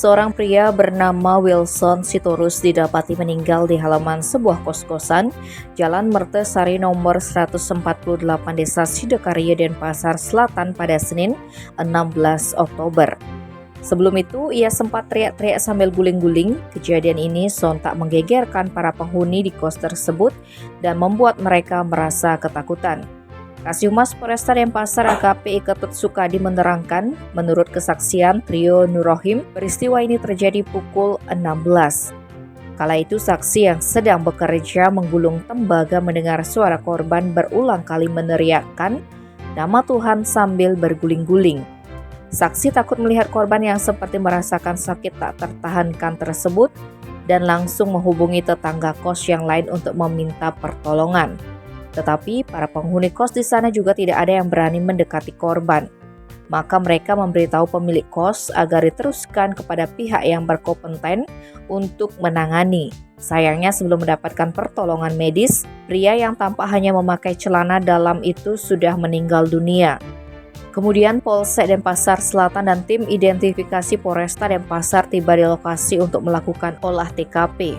Seorang pria bernama Wilson Sitorus didapati meninggal di halaman sebuah kos-kosan Jalan Mertesari nomor 148 Desa Sidakarya, Denpasar Selatan pada Senin 16 Oktober. Sebelum itu, ia sempat teriak-teriak sambil guling-guling. Kejadian ini sontak menggegerkan para penghuni di kos tersebut dan membuat mereka merasa ketakutan. Kasih Polresta Denpasar AKP Ketut Sukadi menerangkan, menurut kesaksian Trio Nurrohim, peristiwa ini terjadi pukul 16. Kala itu saksi yang sedang bekerja menggulung tembaga mendengar suara korban berulang kali meneriakkan nama Tuhan sambil berguling-guling. Saksi takut melihat korban yang seperti merasakan sakit tak tertahankan tersebut dan langsung menghubungi tetangga kos yang lain untuk meminta pertolongan. Tetapi para penghuni kos di sana juga tidak ada yang berani mendekati korban. Maka mereka memberitahu pemilik kos agar diteruskan kepada pihak yang berkompeten untuk menangani. Sayangnya sebelum mendapatkan pertolongan medis, pria yang tampak hanya memakai celana dalam itu sudah meninggal dunia. Kemudian Polsek Denpasar Selatan dan tim identifikasi Polresta Denpasar tiba di lokasi untuk melakukan olah TKP.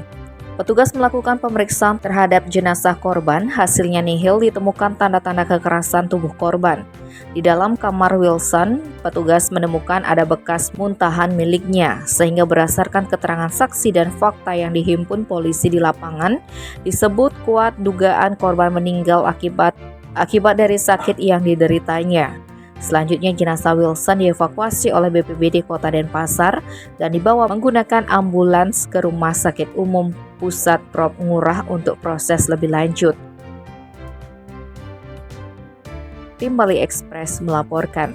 Petugas melakukan pemeriksaan terhadap jenazah korban, hasilnya nihil ditemukan tanda-tanda kekerasan tubuh korban. Di dalam kamar Wilson, petugas menemukan ada bekas muntahan miliknya, sehingga berdasarkan keterangan saksi dan fakta yang dihimpun polisi di lapangan, disebut kuat dugaan korban meninggal akibat dari sakit yang dideritanya. Selanjutnya jenazah Wilson dievakuasi oleh BPBD Kota Denpasar dan dibawa menggunakan ambulans ke Rumah Sakit Umum Pusat Prof. Ngurah untuk proses lebih lanjut. Tim Bali Express melaporkan.